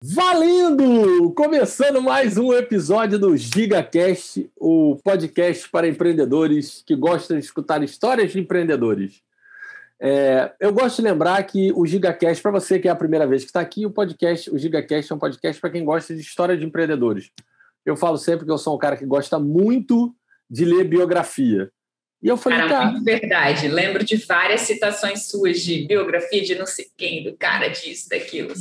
Valendo! Começando mais um episódio do GigaCast, o podcast para empreendedores que gostam de escutar histórias de empreendedores. Eu gosto de lembrar que o GigaCast, para você que é a primeira vez que está aqui, o GigaCast é um podcast para quem gosta de história de empreendedores. Eu falo sempre que eu sou um cara que gosta muito de ler biografia. E eu falei, muito verdade. Lembro de várias citações suas de biografia de não sei quem, do cara disso, daquilo.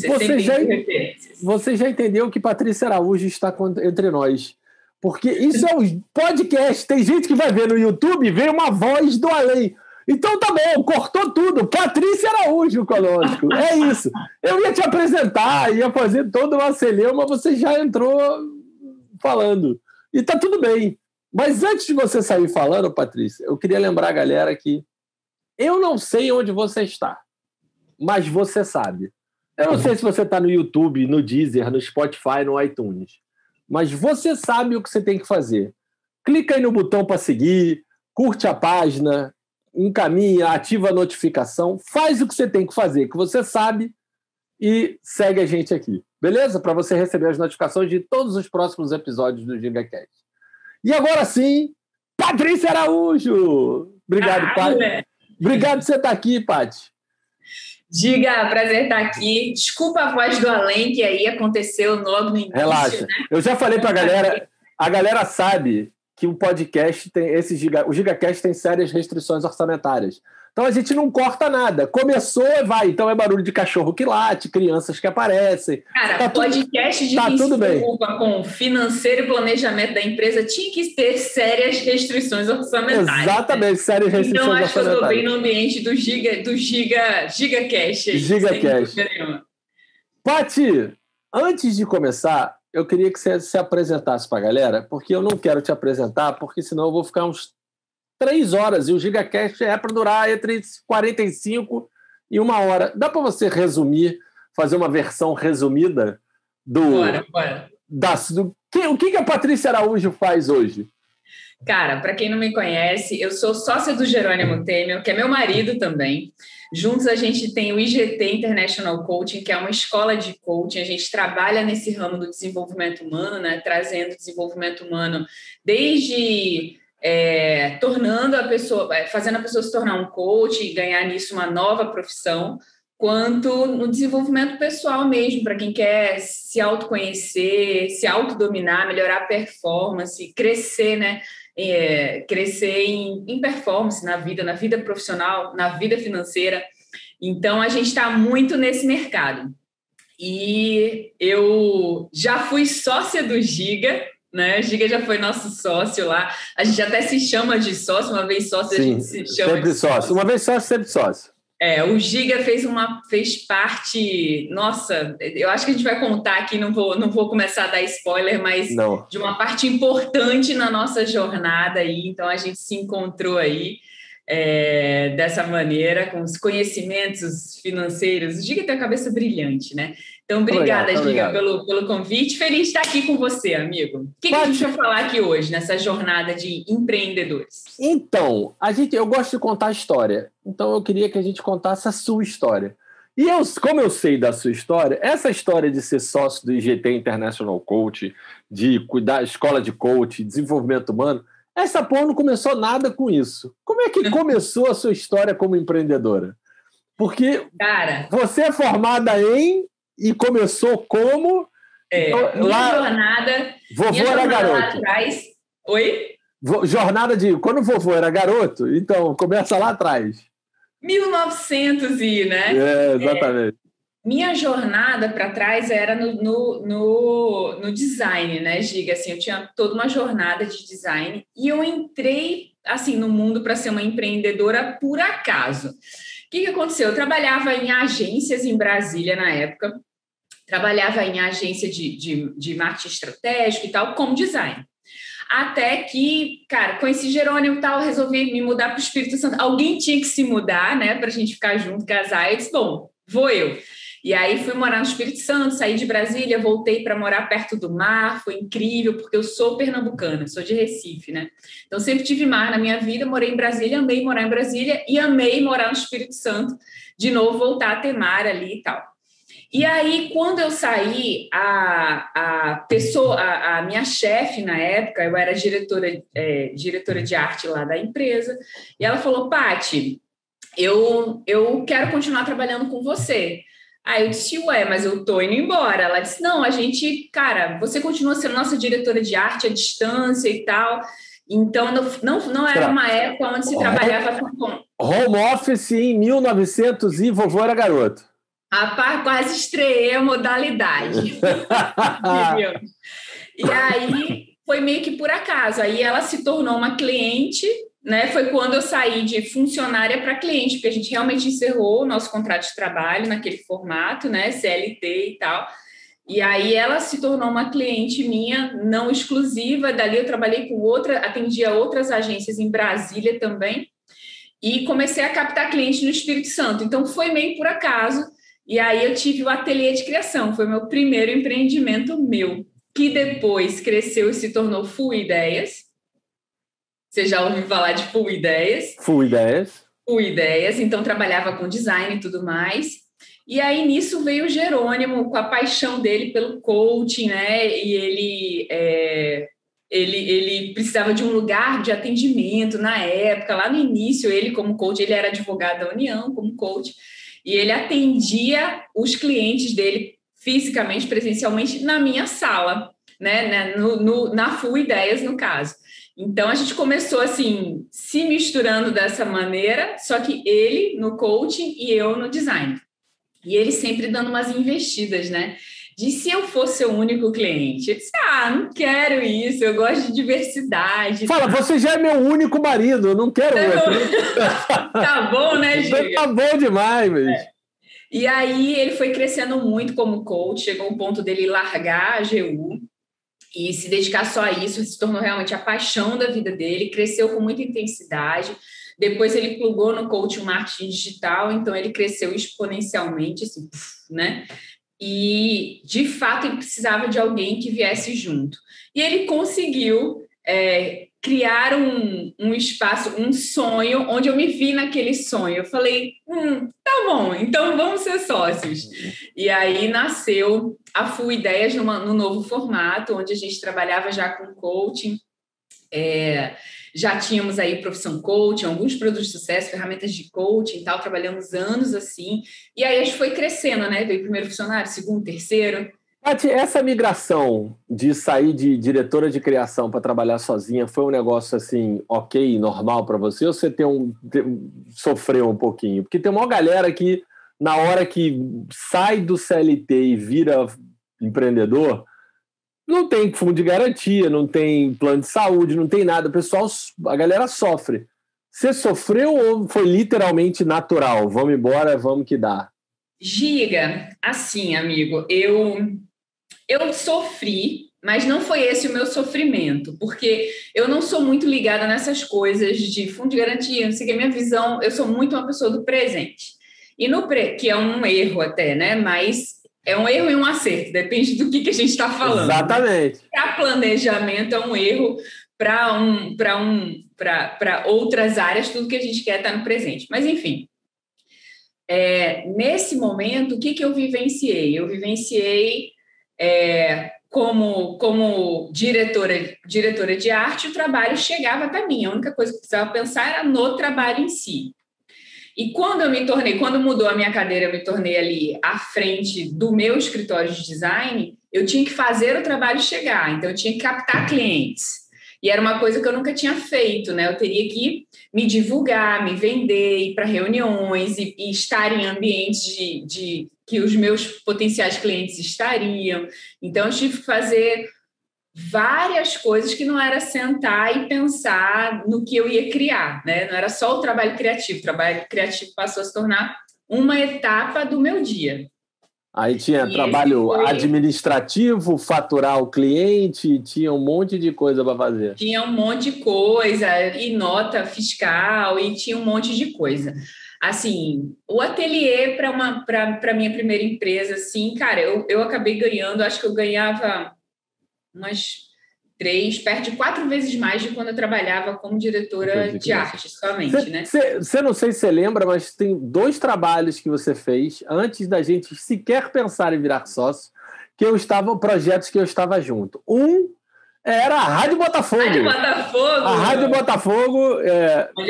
Você já entendeu que Patrícia Araújo está entre nós. Porque isso é um podcast. Tem gente que vai ver no YouTube e vê uma voz do além. Então tá bom, cortou tudo. Patrícia Araújo conosco. É isso. Eu ia te apresentar, ia fazer todo uma celeuma, mas você já entrou falando. E tá tudo bem. Mas antes de você sair falando, Patrícia, eu queria lembrar a galera que eu não sei onde você está, mas você sabe. Eu não sei se você está no YouTube, no Deezer, no Spotify, no iTunes, mas você sabe o que você tem que fazer. Clica aí no botão para seguir, curte a página, encaminha, ativa a notificação, faz o que você tem que fazer, que você sabe, e segue a gente aqui, beleza? Para você receber as notificações de todos os próximos episódios do GigaCast. E agora sim, Patrícia Araújo! Obrigado, Paty. Obrigado por você estar aqui, Paty. Giga, prazer estar aqui. Desculpa a voz do além, que aí aconteceu logo no início. Relaxa. Né? Eu já falei para a galera sabe que o podcast tem o GigaCast tem sérias restrições orçamentárias. Então a gente não corta nada. Começou, vai. Então é barulho de cachorro que late, crianças que aparecem. Cara, podcast de quem se preocupa com financeiro e planejamento da empresa tinha que ter sérias restrições orçamentárias. Exatamente, sérias restrições orçamentárias. Então acho que eu estou bem no ambiente do GigaCast. GigaCast. Paty, antes de começar, eu queria que você se apresentasse para a galera, porque eu não quero te apresentar, porque senão eu vou ficar uns 3 horas, e o GigaCast é para durar entre 45 e 1 hora. Dá para você resumir, fazer uma versão resumida Bora. O que a Patrícia Araújo faz hoje? Cara, para quem não me conhece, eu sou sócia do Jerônimo Temel, que é meu marido também. Juntos a gente tem o IGT International Coaching, que é uma escola de coaching. A gente trabalha nesse ramo do desenvolvimento humano, né? Trazendo desenvolvimento humano desde... tornando a pessoa, fazendo a pessoa se tornar um coach e ganhar nisso uma nova profissão, quanto no desenvolvimento pessoal mesmo, para quem quer se autoconhecer, se autodominar, melhorar a performance, crescer, né? Crescer em performance na vida profissional, na vida financeira. Então, a gente está muito nesse mercado. E eu já fui sócia do Giga, né? O Giga já foi nosso sócio lá. A gente até se chama de sócio, uma vez sócio, sim, a gente se chama sempre de sócio. Uma vez sócio, sempre sócio. O Giga fez parte... Nossa, eu acho que a gente vai contar aqui, não vou começar a dar spoiler, mas de uma parte importante na nossa jornada aí. Então, a gente se encontrou aí dessa maneira, com os conhecimentos financeiros. O Giga tem a cabeça brilhante, né? Então, obrigada, Giga, pelo convite. Feliz de estar aqui com você, amigo. O que a gente vai falar aqui hoje, nessa jornada de empreendedores? Então, eu gosto de contar a história. Então, eu queria que a gente contasse a sua história. E como eu sei da sua história, essa história de ser sócio do IGT International Coach, de cuidar da escola de coach, desenvolvimento humano, essa porra não começou nada com isso. Como é que começou a sua história como empreendedora? Porque você é formada e começou como... jornada... Vovô era garoto. Atrás. Oi? Jornada de... Quando o vovô era garoto, então começa lá atrás. 1900 né? Exatamente. Minha jornada para trás era no design, né, Giga? Assim, eu tinha toda uma jornada de design e eu entrei assim, no mundo para ser uma empreendedora por acaso. O que aconteceu? Eu trabalhava em agências em Brasília na época, trabalhava em agência de marketing estratégico e tal, como design. Até que, cara, conheci Jerônimo e tal, resolvi me mudar para o Espírito Santo. Alguém tinha que se mudar, né, para a gente ficar junto, casar. Eu disse, bom, vou eu. E aí fui morar no Espírito Santo, saí de Brasília, voltei para morar perto do mar, foi incrível, porque eu sou pernambucana, sou de Recife, né? Então sempre tive mar na minha vida, morei em Brasília, amei morar em Brasília e amei morar no Espírito Santo, de novo voltar a ter mar ali e tal. E aí, quando eu saí, a minha chefe na época, eu era diretora de arte lá da empresa, e ela falou, Paty, eu quero continuar trabalhando com você. Aí eu disse, ué, mas eu tô indo embora. Ela disse, não, cara, você continua sendo nossa diretora de arte à distância e tal. Então, não era uma época onde se trabalhava com... Home office em 1900 e vovô era garoto. Rapaz, quase estreei a modalidade. E aí, foi meio que por acaso. Aí ela se tornou uma cliente, né? Foi quando eu saí de funcionária para cliente, porque a gente realmente encerrou o nosso contrato de trabalho naquele formato, né? CLT e tal. E aí ela se tornou uma cliente minha, não exclusiva. Dali eu trabalhei com atendia outras agências em Brasília também. E comecei a captar clientes no Espírito Santo. Então, foi meio por acaso. E aí eu tive o ateliê de criação. Foi o meu primeiro empreendimento meu, que depois cresceu e se tornou Full Ideias. Você já ouviu falar de Full Ideias? Full Ideias. Full Ideias. Então, trabalhava com design e tudo mais. E aí, nisso, veio o Jerônimo com a paixão dele pelo coaching, né? E ele precisava de um lugar de atendimento na época, lá no início, ele como coach, ele era advogado da União como coach, e ele atendia os clientes dele fisicamente, presencialmente, na minha sala, né? Na Full Ideias, no caso. Então, a gente começou, assim, se misturando dessa maneira, só que ele no coaching e eu no design. E ele sempre dando umas investidas, né? De se eu fosse o único cliente. Eu disse, não quero isso, eu gosto de diversidade. Fala, você já é meu único marido, eu não quero outro. Tá bom, né, Giga? Tá bom demais, bicho. E aí ele foi crescendo muito como coach, chegou ao ponto dele largar a AGU e se dedicar só a isso, se tornou realmente a paixão da vida dele, cresceu com muita intensidade. Depois ele plugou no coaching marketing digital, então ele cresceu exponencialmente, assim, né? E, de fato, ele precisava de alguém que viesse junto. E ele conseguiu criar um espaço, um sonho, onde eu me vi naquele sonho. Eu falei, tá bom, então vamos ser sócios. E aí nasceu a Full Ideias no novo formato, onde a gente trabalhava já com coaching, já tínhamos aí profissão coaching, alguns produtos de sucesso, ferramentas de coaching e tal, trabalhamos anos assim, e aí a gente foi crescendo, né? Veio primeiro funcionário, segundo, terceiro. Paty, essa migração de sair de diretora de criação para trabalhar sozinha foi um negócio assim, ok, normal para você, ou você sofreu um pouquinho? Porque tem uma galera que, na hora que sai do CLT e vira empreendedor, não tem fundo de garantia, não tem plano de saúde, não tem nada. A galera sofre. Você sofreu ou foi literalmente natural? Vamos embora, vamos que dá. Giga, assim, amigo, eu sofri, mas não foi esse o meu sofrimento, porque eu não sou muito ligada nessas coisas de fundo de garantia, não sei o que, minha visão, eu sou muito uma pessoa do presente. Que é um erro até, né? Mas é um erro e um acerto, depende do que a gente está falando. Exatamente. Né? Para planejamento é um erro, para outras áreas, tudo que a gente quer está no presente. Mas, enfim, nesse momento, o que eu vivenciei? Eu vivenciei como diretora de arte, o trabalho chegava até mim. A única coisa que eu precisava pensar era no trabalho em si. E quando mudou a minha cadeira, eu me tornei ali à frente do meu escritório de design, eu tinha que fazer o trabalho chegar, então eu tinha que captar clientes. E era uma coisa que eu nunca tinha feito, né? Eu teria que me divulgar, me vender, ir para reuniões e estar em ambientes que os meus potenciais clientes estariam. Então, eu tive que fazer várias coisas que não era sentar e pensar no que eu ia criar, né? Não era só o trabalho criativo. O trabalho criativo passou a se tornar uma etapa do meu dia. Aí tinha trabalho administrativo, faturar o cliente, tinha um monte de coisa para fazer. Tinha um monte de coisa, e nota fiscal, e tinha um monte de coisa. Assim, o ateliê para a minha primeira empresa, assim, cara, eu acabei ganhando, acho que eu ganhava umas perto de 4 vezes mais de quando eu trabalhava como diretora de arte somente, né? Você não sei se você lembra, mas tem 2 trabalhos que você fez antes da gente sequer pensar em virar sócio, projetos que eu estava junto. Era a Rádio Botafogo. A Rádio Botafogo,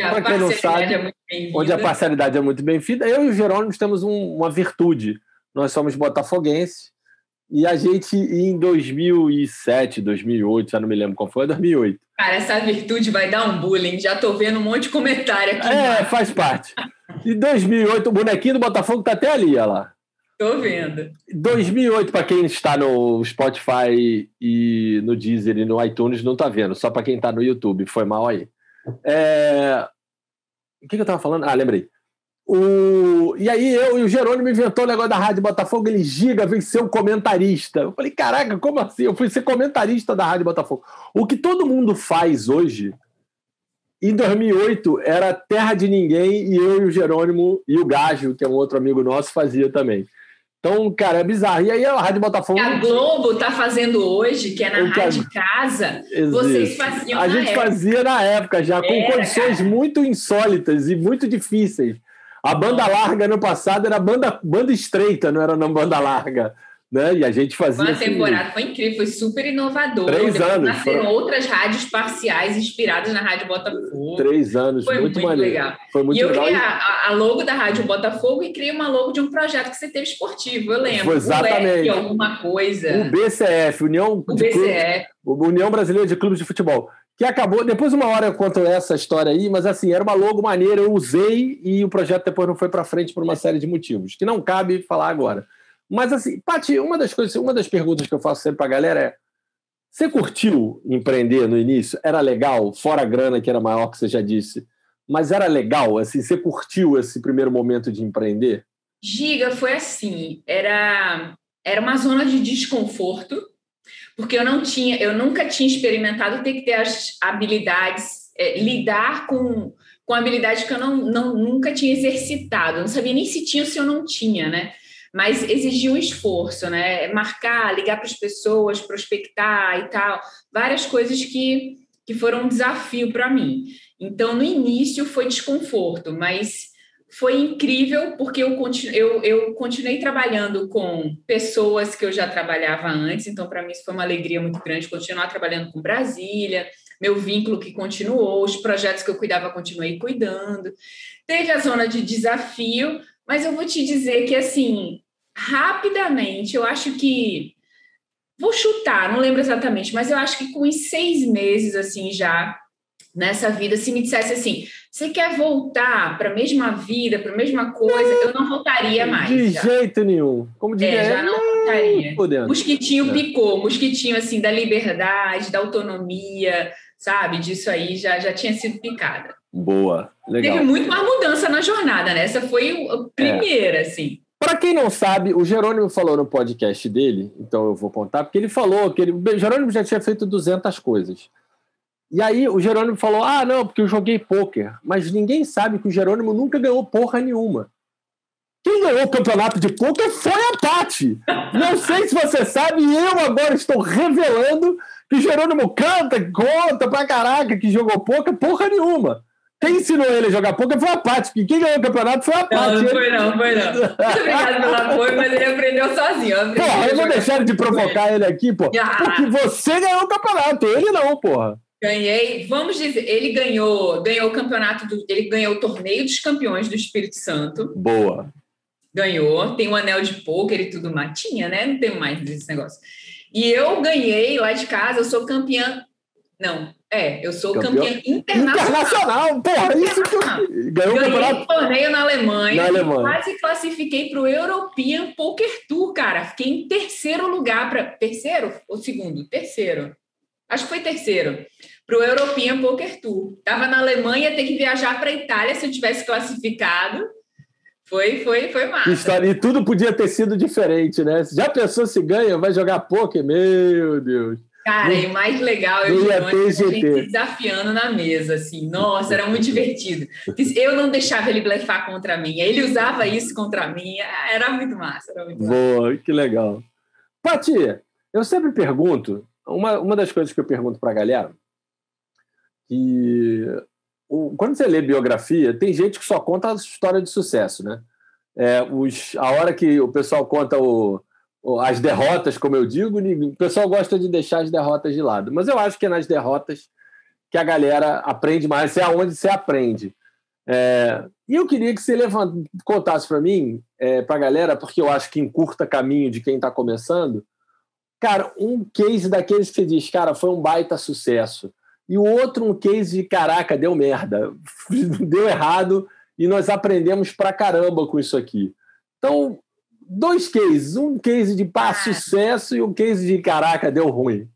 para quem não sabe, onde a parcialidade é muito bem-vinda. Eu e o Jerônimo temos uma virtude. Nós somos botafoguenses e a gente, em 2007, 2008, já não me lembro qual foi, 2008. Cara, essa virtude vai dar um bullying. Já tô vendo um monte de comentário aqui. Faz parte. Em 2008, o bonequinho do Botafogo tá até ali, olha lá. Tô vendo. 2008, para quem está no Spotify e no Deezer e no iTunes, não tá vendo. Só para quem está no YouTube. Foi mal aí. O que eu estava falando? Lembrei. E aí eu e o Jerônimo inventou o negócio da Rádio Botafogo. Ele veio ser um comentarista. Eu falei, caraca, como assim? Eu fui ser comentarista da Rádio Botafogo. O que todo mundo faz hoje, em 2008, era terra de ninguém e eu e o Jerônimo e o Gajo, que é um outro amigo nosso, fazia também. Então, cara, é bizarro. E aí a Rádio Botafogo... A Globo está fazendo hoje, que é na Rádio Casa, vocês faziam na época. A gente fazia na época já, com condições muito insólitas e muito difíceis. A banda larga, no passado, era banda estreita, não era na banda larga. Né? E a gente fazia... Uma temporada foi incrível, foi super inovador. 3 anos. Nasceram outras rádios parciais inspiradas na Rádio Botafogo. 3 anos, foi muito maneiro. Legal. Foi muito legal. E eu criei a logo da Rádio Botafogo e criei uma logo de um projeto que você teve esportivo, eu lembro. Foi exatamente. Alguma coisa. O BCF, União Brasileira de Clubes de Futebol. Que acabou, depois uma hora eu conto essa história aí, mas assim, era uma logo maneira, eu usei e o projeto depois não foi para frente por uma série de motivos, que não cabe falar agora. Mas assim, Paty, uma das perguntas que eu faço sempre para a galera é: você curtiu empreender no início? Era legal? Fora a grana que era maior, que você já disse. Mas era legal? Assim, você curtiu esse primeiro momento de empreender? Giga, foi assim. Era uma zona de desconforto, porque eu nunca tinha experimentado ter que ter as habilidades, lidar com habilidades que eu nunca tinha exercitado. Eu não sabia nem se tinha ou se eu não tinha, né? Mas exigia um esforço, né? Marcar, ligar para as pessoas, prospectar e tal. Várias coisas que foram um desafio para mim. Então, no início foi desconforto, mas foi incrível porque eu continuei trabalhando com pessoas que eu já trabalhava antes. Então, para mim, isso foi uma alegria muito grande continuar trabalhando com Brasília, meu vínculo que continuou, os projetos que eu cuidava, continuei cuidando. Teve a zona de desafio, mas eu vou te dizer que, assim, rapidamente, eu acho que... Vou chutar, não lembro exatamente, mas eu acho que com uns 6 meses, assim, já, nessa vida, se me dissesse assim, você quer voltar para a mesma vida, para a mesma coisa, eu não voltaria mais. De jeito nenhum. Como diria, já não voltaria. Podendo. Mosquitinho picou, mosquitinho, assim, da liberdade, da autonomia, sabe? Disso aí, já tinha sido picada. Boa, legal. Teve muito mais mudança na jornada, né? Essa foi a primeira, assim. Para quem não sabe, o Jerônimo falou no podcast dele, então eu vou contar, porque ele falou que o Jerônimo já tinha feito 200 coisas. E aí o Jerônimo falou, não, porque eu joguei pôquer. Mas ninguém sabe que o Jerônimo nunca ganhou porra nenhuma. Quem ganhou o campeonato de pôquer foi a Paty. Não sei se você sabe, e eu agora estou revelando que o Jerônimo conta pra caraca que jogou pôquer porra nenhuma. Quem ensinou ele a jogar pôquer foi a Paty, porque quem ganhou o campeonato foi a Paty. Não foi não. Muito obrigado pelo apoio, mas ele aprendeu sozinho. Eu vou deixar de provocar ele aqui, pô. Porque você ganhou o campeonato, ele não, porra. Ganhei, vamos dizer, ele ganhou o campeonato, ele ganhou o torneio dos campeões do Espírito Santo. Boa. Ganhou, tem o anel de pôquer e tudo mais. Tinha, né? Não tem mais esse negócio. E eu ganhei lá de casa, eu sou campeã... Não, eu sou campeã internacional. Porra, isso que eu... Ganhei um torneio na Alemanha. Quase classifiquei para o European Poker Tour, cara. Fiquei em 3º lugar. Terceiro ou segundo? Terceiro. Acho que foi terceiro. Para o European Poker Tour. Estava na Alemanha, ter que viajar para a Itália se eu tivesse classificado. Foi massa. História, e tudo podia ter sido diferente, né? Já pensou se ganha, vai jogar pôquer? Meu Deus. Cara, e mais legal, eu e a gente se desafiando na mesa, assim. Nossa, era muito divertido. Eu não deixava ele blefar contra mim. Ele usava isso contra mim. Era muito massa. Boa, que legal. Paty, eu sempre pergunto, uma das coisas que eu pergunto para a galera, que quando você lê biografia, tem gente que só conta a história de sucesso, né? A hora que o pessoal conta as derrotas, como eu digo, o pessoal gosta de deixar as derrotas de lado. Mas eu acho que é nas derrotas que a galera aprende mais, é onde você aprende. E eu queria que você contasse para mim, para a galera, porque eu acho que encurta caminho de quem está começando, cara, um case daqueles que você diz, cara, foi um baita sucesso. E o outro, um case de, caraca, deu merda, deu errado e nós aprendemos pra caramba com isso aqui. Então, 2 cases, um case de sucesso e um case de, caraca, deu ruim.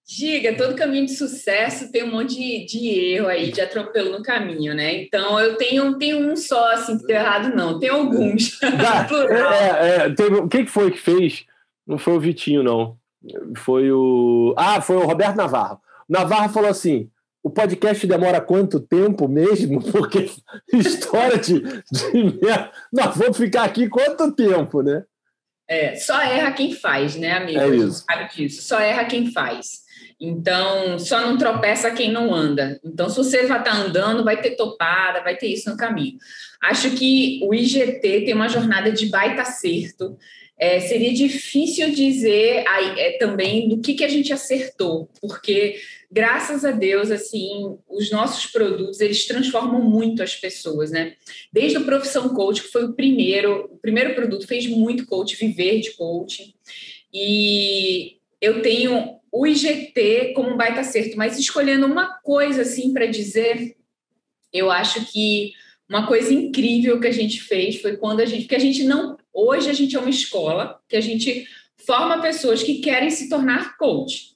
Giga, todo caminho de sucesso tem um monte de erro aí, de atropelo no caminho, né? Então, eu tenho um só, assim, que deu errado, não. Tem alguns. Quem foi que fez? Não foi o Vitinho, não. Foi o Roberto Navarro. Navarro falou assim, o podcast demora quanto tempo mesmo? Porque história de nós vamos ficar aqui quanto tempo, né? Só erra quem faz, né, amigo? É isso. Sabe disso. Só erra quem faz. Então, só não tropeça quem não anda. Então, se você vai estar andando, vai ter topada, vai ter isso no caminho. Acho que o IGT tem uma jornada de baita acerto. Seria difícil dizer também do que a gente acertou, porque, graças a Deus, assim, os nossos produtos, eles transformam muito as pessoas, né? Desde o Profissão Coach, que foi o primeiro produto, fez muito coach, viver de coaching, e eu tenho o IGT como um baita acerto, mas escolhendo uma coisa, assim, para dizer, eu acho que uma coisa incrível que a gente fez foi hoje a gente é uma escola que a gente forma pessoas que querem se tornar coach.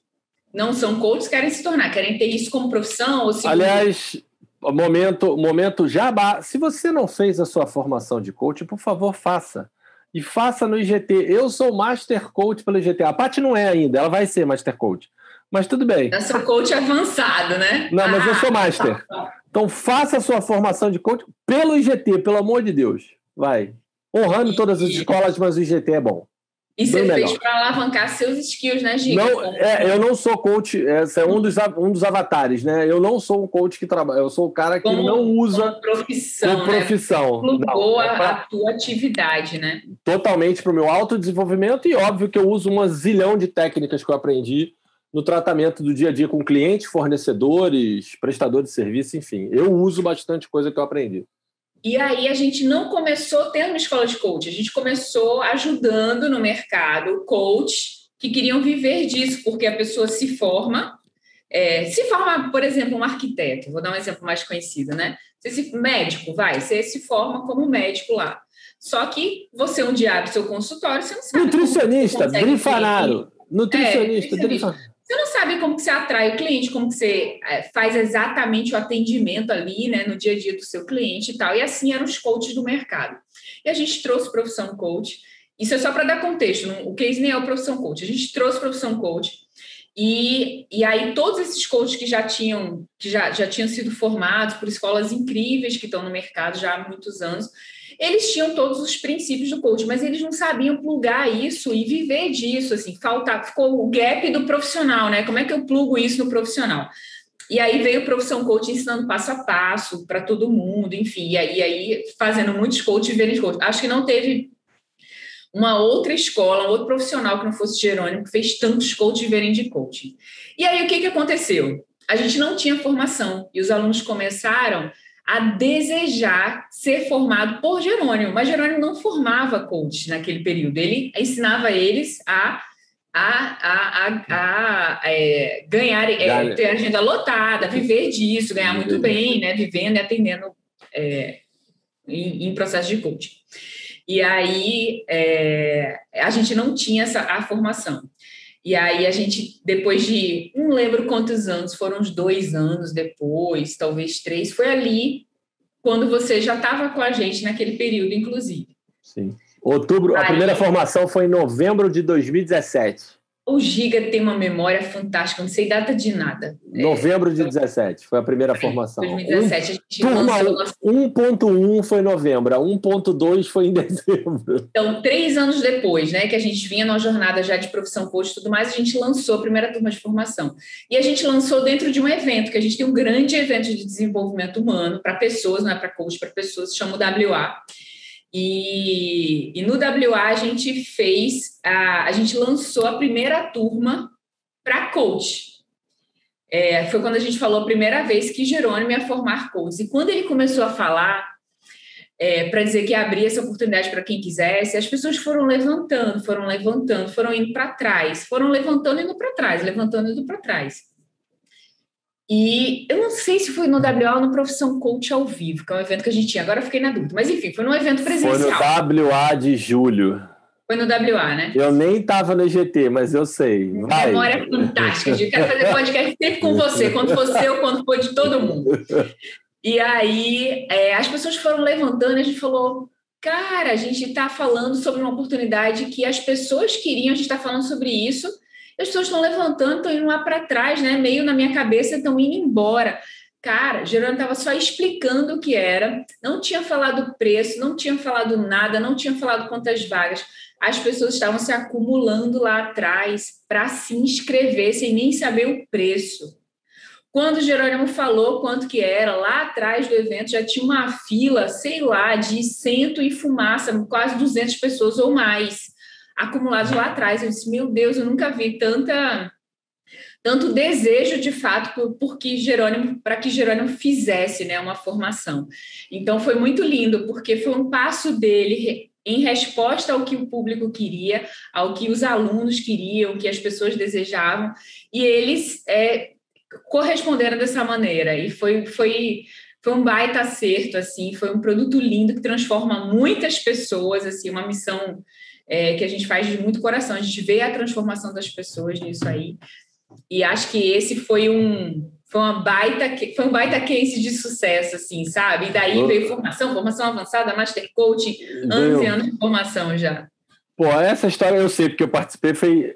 Não são coaches, querem se tornar, querem ter isso como profissão. Aliás, momento jabá. Se você não fez a sua formação de coach, por favor, faça. E faça no IGT. Eu sou Master Coach pelo IGT. A Paty não é ainda, ela vai ser Master Coach. Mas tudo bem. Eu sou coach avançado, né? Não, mas eu sou Master. Então faça a sua formação de coach pelo IGT, pelo amor de Deus. Vai. Honrando todas as escolas, mas o IGT é bom. E você fez para alavancar seus skills, né, Giga? Eu não sou coach, esse é um dos avatares, né? Eu não sou um coach que trabalha, eu sou o cara que não usa como profissão. Né? Plugou a tua atividade, né? Totalmente para o meu autodesenvolvimento e óbvio que eu uso uma zilhão de técnicas que eu aprendi no tratamento do dia a dia com clientes, fornecedores, prestadores de serviço, enfim. Eu uso bastante coisa que eu aprendi. E aí a gente não começou tendo uma escola de coach, a gente começou ajudando no mercado coach que queriam viver disso, porque a pessoa se forma, por exemplo, um arquiteto, vou dar um exemplo mais conhecido, né? Você se forma como médico lá. Só que você um dia abre seu consultório, você não sabe. Nutricionista, Grifanaro. Nutricionista. Você não sabe como que você atrai o cliente, como que você faz exatamente o atendimento ali, né, no dia a dia do seu cliente e tal. E assim eram os coaches do mercado. E a gente trouxe Profissão Coach. Isso é só para dar contexto. O case nem é o Profissão Coach. A gente trouxe Profissão Coach. E aí todos esses coaches que já tinham sido formados por escolas incríveis que estão no mercado já há muitos anos, eles tinham todos os princípios do coach, mas eles não sabiam plugar isso e viver disso, assim, ficou o gap do profissional, né? Como é que eu plugo isso no profissional? E aí veio o Profissão Coach ensinando passo a passo para todo mundo, enfim, e aí fazendo muitos coaches e verem coach. Acho que não teve uma outra escola, um outro profissional que não fosse Jerônimo, que fez tantos coaches verem de coaching. E aí o que aconteceu? A gente não tinha formação e os alunos começaram a desejar ser formado por Jerônimo, mas Jerônimo não formava coach naquele período, ele ensinava eles a ganhar, ter agenda lotada, viver disso, ganhar muito bem, né, vivendo e atendendo em processo de coaching. E aí a gente não tinha a formação. E aí a gente, depois de, não lembro quantos anos, foram uns 2 anos depois, talvez 3, foi ali quando você já estava com a gente naquele período, inclusive. Sim. Outubro, a primeira formação foi em novembro de 2017. O Giga tem uma memória fantástica, não sei data de nada. Novembro de 17, foi a primeira formação. 2017, a gente Turma lançou... 1.1 foi em novembro, a 1.2 foi em dezembro. Então, 3 anos depois, né, que a gente vinha numa jornada já de profissão coach e tudo mais, a gente lançou a primeira turma de formação. E a gente lançou dentro de um evento, que a gente tem um grande evento de desenvolvimento humano para pessoas, não é para coach, para pessoas, se chama o WA. E no WA a gente a gente lançou a primeira turma para coach. Foi quando a gente falou a primeira vez que Jerônimo ia formar coach. E quando ele começou a falar, para dizer que abria essa oportunidade para quem quisesse, as pessoas foram levantando, foram indo para trás, foram levantando e indo para trás, levantando e indo para trás. E eu não sei se foi no WA ou no Profissão Coach ao vivo, que é um evento que a gente tinha. Agora eu fiquei na dúvida. Mas, enfim, foi num evento presencial. Foi no WA de julho. Foi no WA, né? Eu nem estava no EGT, mas eu sei. Vai. Memória fantástica. Eu quero fazer podcast sempre com você, quando for seu, quando for de todo mundo. E aí, as pessoas foram levantando e a gente falou... Cara, a gente está falando sobre uma oportunidade que as pessoas queriam, a gente está falando sobre isso... As pessoas estão levantando, estão indo lá para trás, né? Meio na minha cabeça, estão indo embora. Cara, Jerônimo estava só explicando o que era, não tinha falado preço, não tinha falado nada, não tinha falado quantas vagas. As pessoas estavam se acumulando lá atrás para se inscrever sem nem saber o preço. Quando o Jerônimo falou quanto que era, lá atrás do evento já tinha uma fila, sei lá, de 100 e fumaça, quase 200 pessoas ou mais. Acumulados lá atrás. Eu disse, meu Deus, eu nunca vi tanto desejo, de fato, para que Jerônimo fizesse, né, uma formação. Então, foi muito lindo, porque foi um passo dele em resposta ao que o público queria, ao que os alunos queriam, o que as pessoas desejavam, e eles corresponderam dessa maneira. E foi um baita acerto, assim, foi um produto lindo que transforma muitas pessoas, assim, uma missão... que a gente faz de muito coração, a gente vê a transformação das pessoas nisso aí, e acho que esse foi um baita case de sucesso, assim, sabe? E daí veio formação avançada, Master Coaching, anos e anos de formação já. Pô, essa história eu sei, porque eu participei, foi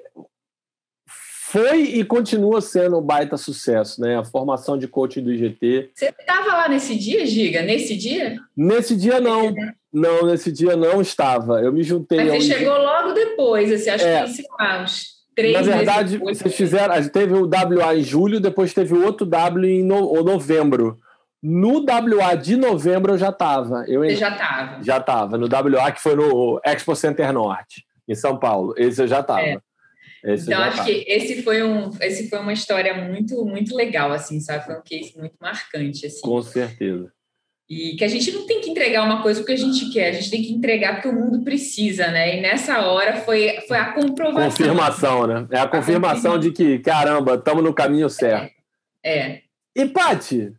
e continua sendo um baita sucesso, né? A formação de coaching do IGT. Você estava lá nesse dia, Giga? Nesse dia? Nesse dia, não. Não, nesse dia não estava. Eu me juntei... Mas você chegou logo depois, assim, acho que, sei lá, uns 3 meses. Na verdade, vocês fizeram... Teve o WA em julho, depois teve o outro W em novembro. No WA de novembro eu já estava. Você já estava? Já estava. No WA, que foi no Expo Center Norte, em São Paulo. Esse eu já estava. Então, acho que esse foi uma história muito, muito legal, assim, sabe? Foi um case muito marcante, assim. Com certeza. E que a gente não tem que entregar uma coisa porque a gente quer, a gente tem que entregar porque o mundo precisa, né? E nessa hora foi a comprovação. Confirmação, né? É a confirmação de que, caramba, estamos no caminho certo. E, Paty?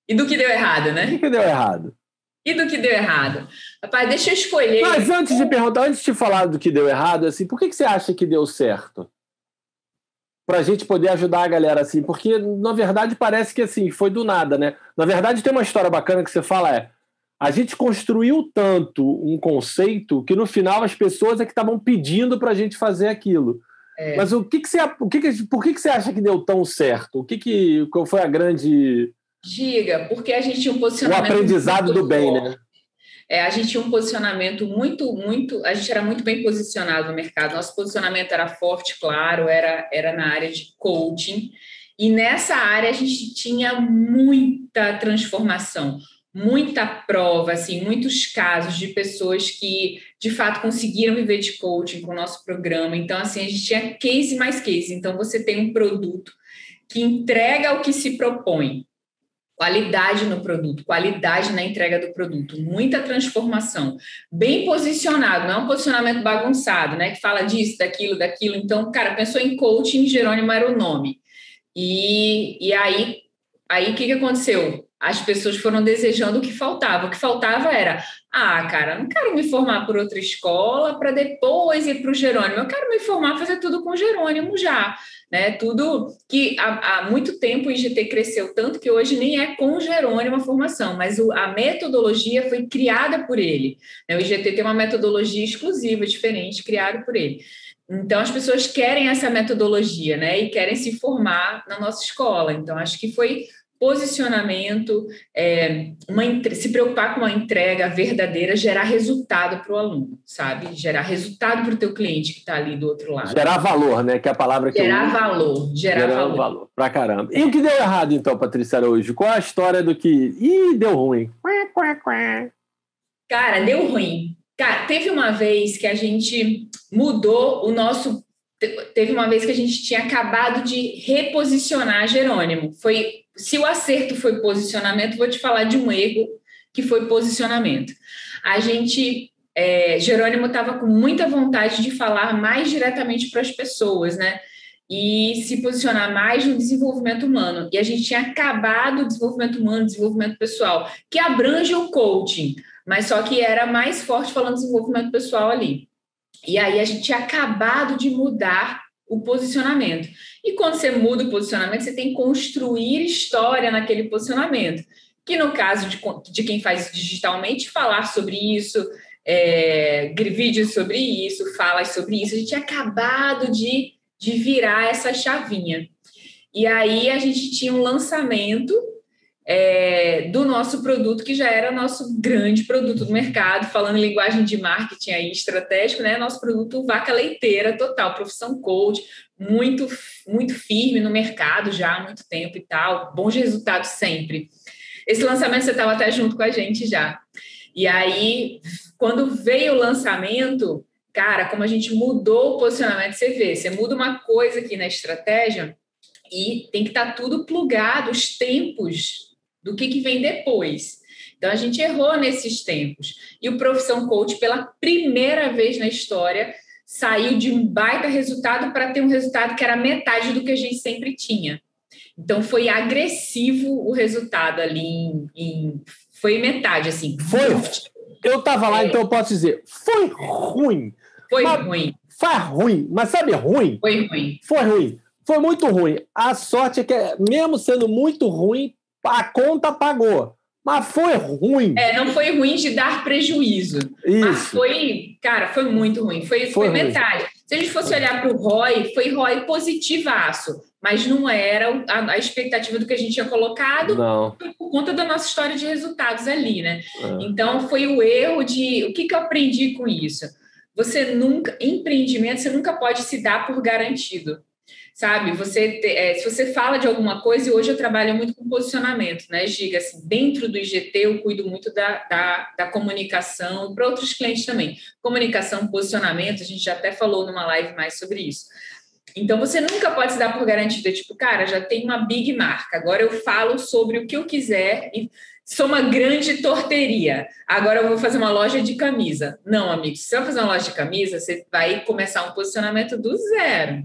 E do que deu errado, né? O que deu errado? E do que deu errado? Rapaz, deixa eu escolher. Mas antes de falar do que deu errado, assim, por que você acha que deu certo? Pra gente poder ajudar a galera, assim, porque, na verdade, parece que, assim, foi do nada, né? Na verdade, tem uma história bacana que você fala, a gente construiu tanto um conceito que, no final, as pessoas é que estavam pedindo pra gente fazer aquilo. Mas por que você acha que deu tão certo? Qual foi a grande... Diga, porque a gente tinha um posicionamento... O aprendizado do bem, né? A gente tinha um posicionamento a gente era muito bem posicionado no mercado, nosso posicionamento era forte, claro, era na área de coaching, e nessa área a gente tinha muita transformação, muita prova, assim, muitos casos de pessoas que, de fato, conseguiram viver de coaching com o nosso programa. Então, assim, a gente tinha case mais case. Então, você tem um produto que entrega o que se propõe. Qualidade no produto, qualidade na entrega do produto, muita transformação, bem posicionado, não é um posicionamento bagunçado, né? Que fala disso, daquilo. Então, cara, pensou em coaching, Jerônimo era o nome. E aí o que aconteceu? As pessoas foram desejando o que faltava. O que faltava era, cara, não quero me formar por outra escola para depois ir para o Jerônimo. Eu quero me formar, fazer tudo com o Jerônimo já. Né? Tudo que há muito tempo o IGT cresceu tanto que hoje nem é com o Jerônimo a formação, mas a metodologia foi criada por ele. Né? O IGT tem uma metodologia exclusiva, diferente, criada por ele. Então, as pessoas querem essa metodologia, né? E querem se formar na nossa escola. Então, acho que foi posicionamento, se preocupar com uma entrega verdadeira, gerar resultado para o aluno, sabe? Gerar resultado para o teu cliente que está ali do outro lado. Gerar valor, né? Que é a palavra que gerar eu uso. Valor. Gerar valor. Pra caramba. E o que deu errado, então, Patrícia Araújo? Qual é a história do que... Ih, deu ruim. Cara, deu ruim. Cara, teve uma vez que a gente mudou o nosso... Teve uma vez que a gente tinha acabado de reposicionar Jerônimo. Se o acerto foi posicionamento, vou te falar de um erro que foi posicionamento. Jerônimo estava com muita vontade de falar mais diretamente para as pessoas, né? E se posicionar mais no desenvolvimento humano. E a gente tinha acabado o desenvolvimento humano, desenvolvimento pessoal, que abrange o coaching, mas só que era mais forte falando de desenvolvimento pessoal ali. E aí a gente tinha acabado de mudar o posicionamento. E quando você muda o posicionamento, você tem que construir história naquele posicionamento. Que no caso de quem faz digitalmente, falar sobre isso, vídeos sobre isso, falas sobre isso. A gente tinha acabado de virar essa chavinha. E aí a gente tinha um lançamento do nosso produto, que já era nosso grande produto do mercado, falando em linguagem de marketing aí estratégico, né? Nosso produto vaca leiteira total, profissão coach, muito, muito firme no mercado já há muito tempo e tal, bons resultados sempre. Esse lançamento você estava até junto com a gente já. E aí, quando veio o lançamento, cara, como a gente mudou o posicionamento, você muda uma coisa aqui na estratégia e tem que estar tudo plugado, os tempos do que vem depois. Então, a gente errou nesses tempos. E o Profissão Coach, pela primeira vez na história, saiu de um baita resultado para ter um resultado que era metade do que a gente sempre tinha. Então, foi agressivo o resultado ali. Foi metade, assim. Eu estava lá, então eu posso dizer, foi ruim. Foi ruim. Mas sabe ruim? Foi ruim. Foi ruim. Foi muito ruim. A sorte é que, mesmo sendo muito ruim, a conta pagou. Mas foi ruim. Não foi ruim de dar prejuízo. Isso. Mas foi muito ruim. Foi metade. Se a gente fosse olhar para o ROI, foi ROI positivaço. Mas não era a expectativa do que a gente tinha colocado. Não. Por conta da nossa história de resultados ali, né? Então, foi o erro de... O que eu aprendi com isso? Empreendimento, você nunca pode se dar por garantido. Sabe, se você fala de alguma coisa, e hoje eu trabalho muito com posicionamento, né, Giga? Assim, dentro do IGT eu cuido muito da comunicação, para outros clientes também. Comunicação, posicionamento, a gente já até falou numa live mais sobre isso. Então, você nunca pode se dar por garantida, tipo, cara, já tem uma big marca, agora eu falo sobre o que eu quiser e sou uma grande torteria, agora eu vou fazer uma loja de camisa. Não, amigo, se você vai fazer uma loja de camisa, você vai começar um posicionamento do zero.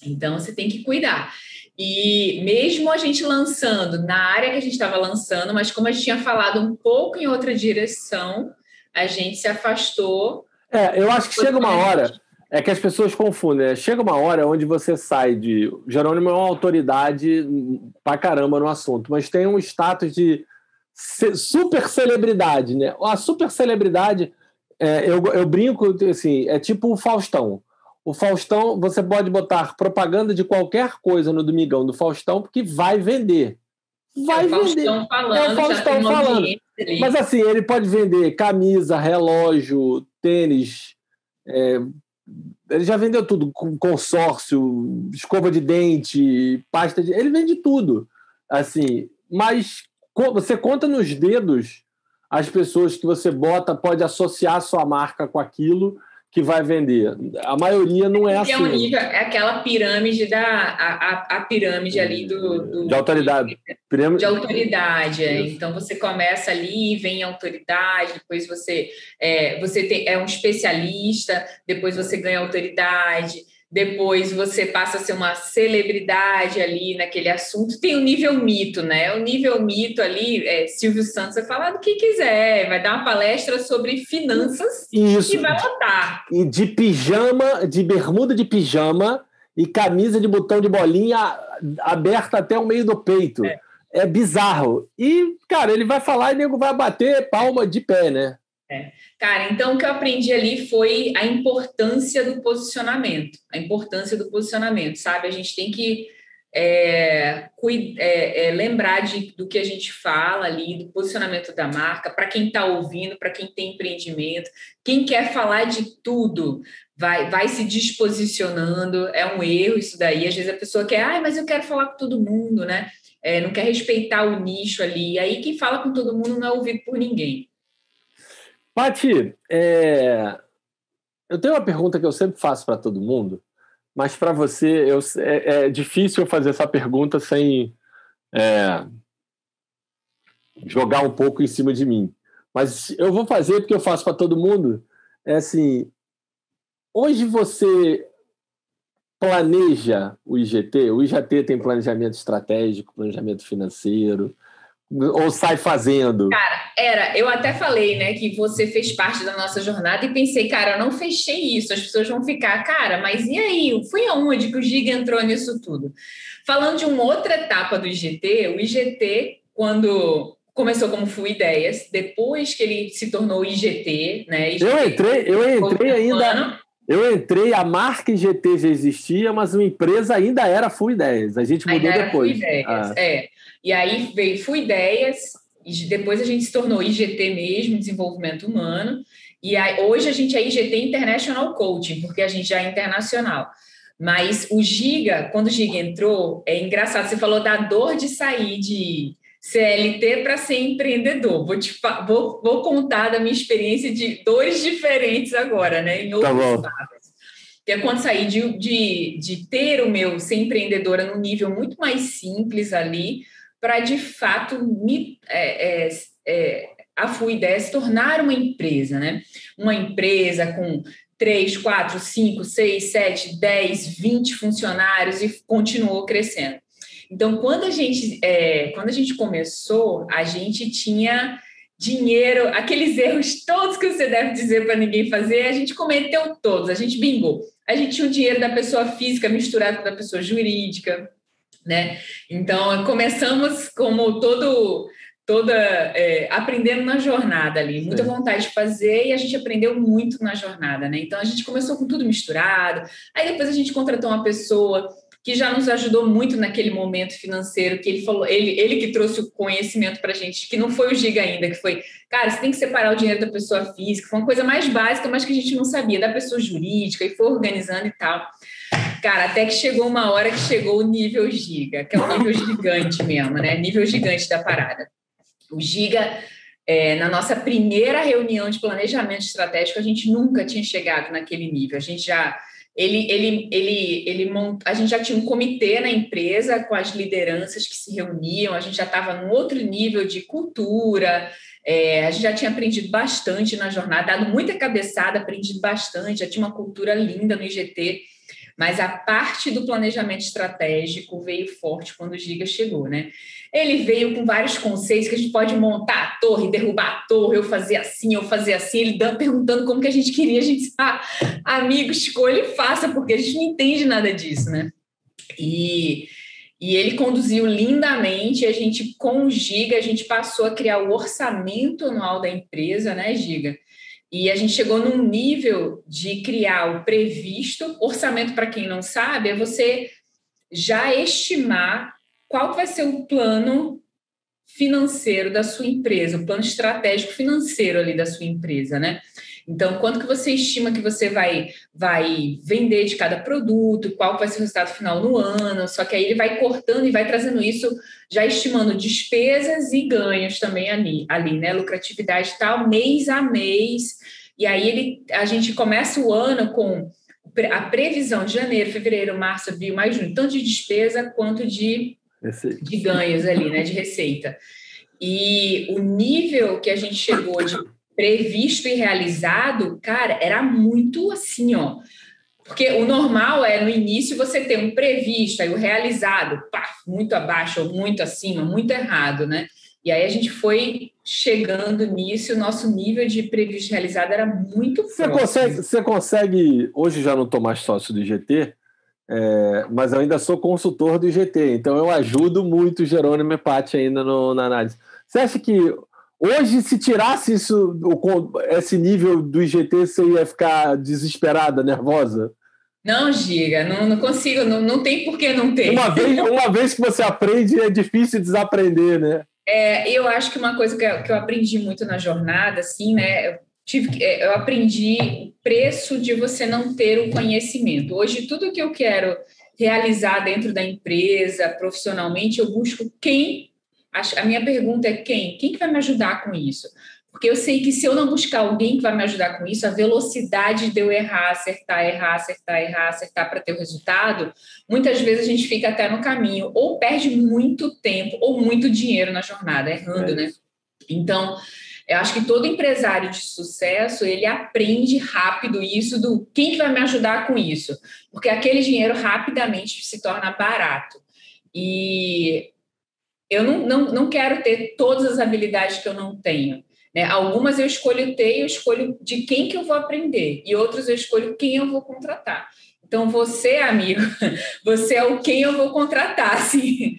Então, você tem que cuidar. E mesmo a gente lançando na área que a gente estava lançando, mas como a gente tinha falado um pouco em outra direção, a gente se afastou. Eu acho que chega uma hora, que as pessoas confundem, né? Chega uma hora onde você sai de... Jerônimo é uma autoridade pra caramba no assunto, mas tem um status de super celebridade, né? A super celebridade, eu brinco, assim, é tipo o Faustão. O Faustão, você pode botar propaganda de qualquer coisa no Domingão do Faustão, porque vai vender. Vai vender. É o Faustão falando. Mas assim, ele pode vender camisa, relógio, tênis. Ele já vendeu tudo. Consórcio, escova de dente, pasta de... Ele vende tudo. Assim, mas você conta nos dedos as pessoas que você pode associar a sua marca com aquilo que vai vender. A maioria não é assim. Um nível, é aquela pirâmide a pirâmide ali de autoridade. De autoridade. Então, você começa ali, vem a autoridade, depois você é um especialista, depois você ganha autoridade, depois você passa a ser uma celebridade ali naquele assunto. Tem o nível mito, né? O nível mito ali, Silvio Santos vai falar do que quiser, vai dar uma palestra sobre finanças. Isso. E vai lotar. E de pijama, de bermuda de pijama e camisa de botão de bolinha aberta até o meio do peito. É bizarro. E, cara, ele vai falar e o nego vai bater palma de pé, né? Cara, então o que eu aprendi ali foi a importância do posicionamento. A importância do posicionamento, sabe? A gente tem que lembrar do que a gente fala ali, do posicionamento da marca, para quem está ouvindo, para quem tem empreendimento, quem quer falar de tudo, vai se disposicionando, é um erro isso daí. Às vezes a pessoa quer, mas eu quero falar com todo mundo, né? Não quer respeitar o nicho ali. E aí quem fala com todo mundo não é ouvido por ninguém. Paty, eu tenho uma pergunta que eu sempre faço para todo mundo, mas para você é difícil eu fazer essa pergunta sem jogar um pouco em cima de mim. Mas eu vou fazer porque eu faço para todo mundo. É assim, hoje você planeja o IGT? O IGT tem planejamento estratégico, planejamento financeiro, ou sai fazendo? Cara, eu até falei, né, que você fez parte da nossa jornada e pensei, cara, eu não fechei isso, as pessoas vão ficar, cara, mas e aí? Foi aonde que o Giga entrou nisso tudo? Falando de uma outra etapa do IGT, o IGT, quando começou como Full Ideias, depois que ele se tornou IGT, né? IGT, eu entrei, a marca IGT já existia, mas a empresa ainda era Full Ideias. A gente mudou depois. Full Ideias, E aí veio Full Ideias, e depois a gente se tornou IGT mesmo, Desenvolvimento Humano, e aí, hoje a gente é IGT International Coaching, porque a gente já é internacional. Mas o Giga, quando o Giga entrou, é engraçado, você falou da dor de sair de CLT para ser empreendedor. Vou contar da minha experiência de dores diferentes agora, né? Em outros estados. Que é quando saí de ter o meu ser empreendedora num nível muito mais simples ali, para de fato a Full Ideia se tornar uma empresa, né? Uma empresa com 3, 4, 5, 6, 7, 10, 20 funcionários e continuou crescendo. Então, quando a gente começou, a gente tinha dinheiro, aqueles erros todos que você deve dizer para ninguém fazer, a gente cometeu todos, a gente bingou. A gente tinha o dinheiro da pessoa física misturado com da pessoa jurídica, né? Então, começamos como aprendendo na jornada ali, muita vontade de fazer, e a gente aprendeu muito na jornada, né? Então, a gente começou com tudo misturado, aí depois a gente contratou uma pessoa que já nos ajudou muito naquele momento financeiro, que ele falou, ele que trouxe o conhecimento para a gente, que não foi o Giga ainda, que foi, cara, você tem que separar o dinheiro da pessoa física, foi uma coisa mais básica, mas que a gente não sabia, da pessoa jurídica, e foi organizando e tal. Cara, até que chegou uma hora que chegou o nível Giga, que é o nível gigante mesmo, né? Nível gigante da parada. O Giga, na nossa primeira reunião de planejamento estratégico, a gente nunca tinha chegado naquele nível, a gente já... a gente já tinha um comitê na empresa com as lideranças que se reuniam, a gente já estava num outro nível de cultura, a gente já tinha aprendido bastante na jornada, dado muita cabeçada, aprendido bastante, já tinha uma cultura linda no IGT, mas a parte do planejamento estratégico veio forte quando o Giga chegou, né? Ele veio com vários conceitos que a gente pode montar a torre, derrubar a torre, eu fazer assim, ele perguntando como que a gente queria, a gente amigo, escolha e faça, porque a gente não entende nada disso, né? E ele conduziu lindamente, a gente, com o Giga, a gente passou a criar o orçamento anual da empresa, né, Giga? E a gente chegou num nível de criar o previsto. Orçamento, para quem não sabe, é você já estimar qual vai ser o plano financeiro da sua empresa, o plano estratégico financeiro ali da sua empresa, né? Então, quanto que você estima que você vai vender de cada produto, qual vai ser o resultado final no ano, só que aí ele vai cortando e vai trazendo isso, já estimando despesas e ganhos também ali, né? Lucratividade e tal, mês a mês. E aí a gente começa o ano com a previsão de janeiro, fevereiro, março, abril, maio, junho, tanto de despesa quanto de ganhos ali, né? De receita. E o nível que a gente chegou de previsto e realizado, cara, era muito assim, ó. Porque o normal é, no início, você ter um previsto, aí o realizado, muito abaixo ou muito acima, muito errado, né? E aí a gente foi chegando nisso, o nosso nível de previsto e realizado era muito forte. Você consegue, hoje já não estou mais sócio do IGT, mas eu ainda sou consultor do IGT, então eu ajudo muito o Jerônimo e Paty ainda na análise. Você acha que Hoje, se tirasse esse nível do IGT, você ia ficar desesperada, nervosa? Não, Giga, não consigo, não tem por que não ter. Uma vez que você aprende, é difícil desaprender, né? Eu acho que uma coisa que eu aprendi muito na jornada, assim, né? Eu aprendi o preço de você não ter o conhecimento. Hoje, tudo que eu quero realizar dentro da empresa, profissionalmente, eu busco quem. A minha pergunta é quem? Quem que vai me ajudar com isso? Porque eu sei que se eu não buscar alguém que vai me ajudar com isso, a velocidade de eu errar, acertar para ter o resultado, muitas vezes a gente fica até no caminho, ou perde muito tempo ou muito dinheiro na jornada, errando, né? Então, eu acho que todo empresário de sucesso, ele aprende rápido isso do quem que vai me ajudar com isso, porque aquele dinheiro rapidamente se torna barato. E eu não quero ter todas as habilidades que eu não tenho. Né? Algumas eu escolho ter, eu escolho de quem que eu vou aprender, e outras eu escolho quem eu vou contratar. Então, você, amigo, você é o quem eu vou contratar. Assim.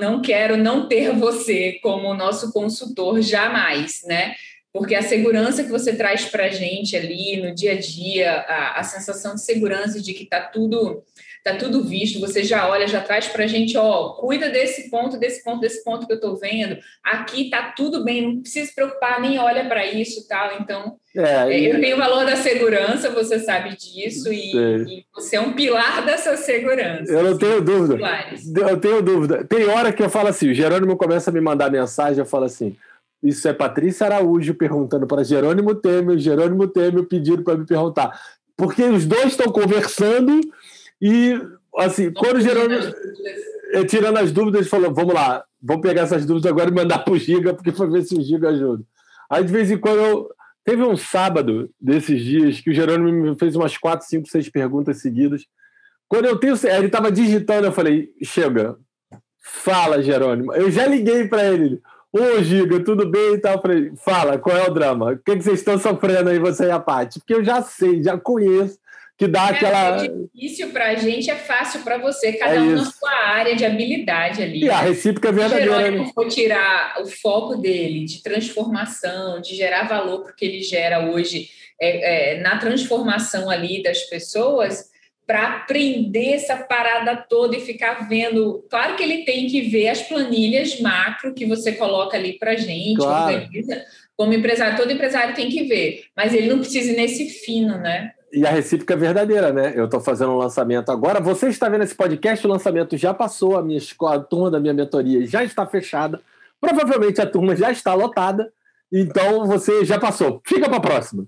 Não quero não ter você como nosso consultor, jamais, né? Porque a segurança que você traz para a gente ali no dia a dia, a sensação de segurança de que está tudo visto, você já olha, já traz para a gente, cuida desse ponto que eu estou vendo, aqui está tudo bem, não precisa se preocupar, nem olha para isso e tal. Então, eu tenho o valor da segurança, você sabe disso, e você é um pilar dessa segurança. Eu não tenho dúvida. Eu tenho dúvida. Tem hora que eu falo assim, o Jerônimo começa a me mandar mensagem, eu falo assim, isso é Patrícia Araújo perguntando para Jerônimo Temer pedindo para me perguntar. Porque os dois estão conversando e, assim, quando o Jerônimo... Tirando as dúvidas, ele falou, vamos lá, vamos pegar essas dúvidas agora e mandar para o Giga, porque foi ver se o Giga ajuda. Aí, de vez em quando, teve um sábado desses dias que o Jerônimo me fez umas 4, 5, 6 perguntas seguidas. Quando ele estava digitando, eu falei, chega, fala, Jerônimo. Eu já liguei para ele. Ô, Giga, tudo bem e tal? Eu falei, fala, qual é o drama? O que vocês estão sofrendo aí, você e a Paty? Porque eu já sei, já conheço, que dá aquela... É difícil para a gente, é fácil para você, cada um na sua área de habilidade ali. E a recíproca é verdadeira. Se o Jerônimo for tirar o foco dele de transformação, de gerar valor, porque ele gera hoje na transformação ali das pessoas, para aprender essa parada toda e ficar vendo... Claro que ele tem que ver as planilhas macro que você coloca ali para a gente, claro. Organiza. Como empresário, todo empresário tem que ver, mas ele não precisa ir nesse fino, né? E a recíproca é verdadeira, né? Eu estou fazendo um lançamento agora. Você está vendo esse podcast, o lançamento já passou, a turma da minha mentoria já está fechada. Provavelmente a turma já está lotada. Então, você já passou. Fica para a próxima.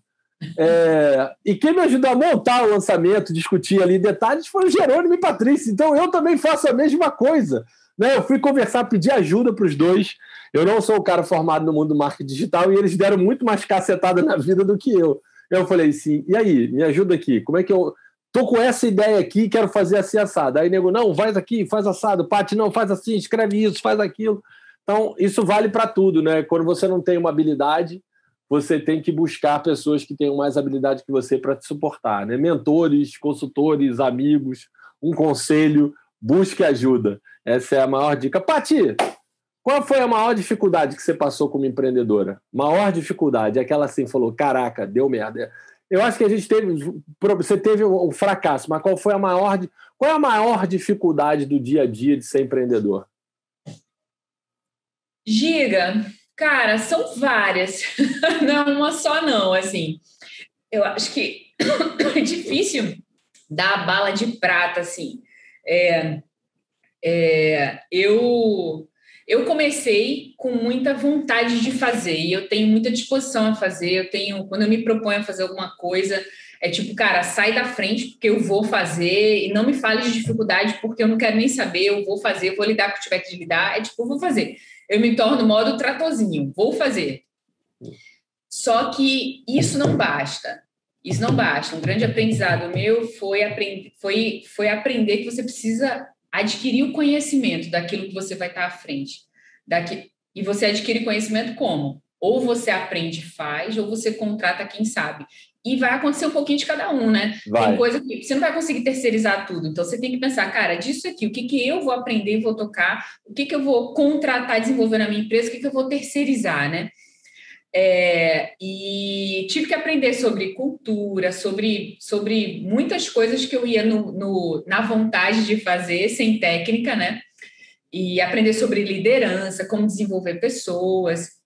E quem me ajudou a montar o lançamento, discutir ali detalhes, foi o Jerônimo e Patrícia. Então, eu também faço a mesma coisa. Né? Eu fui conversar, pedir ajuda para os dois. Eu não sou o cara formado no mundo do marketing digital e eles deram muito mais cacetada na vida do que eu. Eu falei assim, e aí, me ajuda aqui, como é que eu tô com essa ideia aqui, quero fazer assim assado. Aí nego, não, faz aqui, faz assado, Paty, não, faz assim, escreve isso, faz aquilo. Então, isso vale para tudo, né? Quando você não tem uma habilidade, você tem que buscar pessoas que tenham mais habilidade que você para te suportar, né? Mentores, consultores, amigos, um conselho, busque ajuda. Essa é a maior dica. Paty, qual foi a maior dificuldade que você passou como empreendedora? Maior dificuldade, aquela assim, falou, caraca, deu merda. Eu acho que a gente você teve um fracasso, mas qual é a maior dificuldade do dia a dia de ser empreendedor? Giga, cara, são várias, não uma só não, assim. Eu acho que é difícil dar a bala de prata, assim. Eu comecei com muita vontade de fazer e eu tenho muita disposição a fazer. Quando eu me proponho a fazer alguma coisa, é tipo, cara, sai da frente porque eu vou fazer e não me fale de dificuldade porque eu não quero nem saber, eu vou fazer, eu vou lidar com o que tiver que lidar, é tipo, eu vou fazer. Eu me torno modo tratorzinho, vou fazer. Só que isso não basta. Isso não basta. Um grande aprendizado meu foi aprender que você precisa adquirir o conhecimento daquilo que você vai estar à frente. E você adquire conhecimento como? Ou você aprende e faz, ou você contrata quem sabe. e vai acontecer um pouquinho de cada um, né? Vai. Tem coisa que você não vai conseguir terceirizar tudo, então você tem que pensar, cara, disso aqui, o que que eu vou aprender e vou tocar, o que que eu vou contratar e desenvolver na minha empresa, o que que eu vou terceirizar, né? E tive que aprender sobre cultura, sobre muitas coisas que eu ia na vontade de fazer, sem técnica, né? E aprender sobre liderança, como desenvolver pessoas.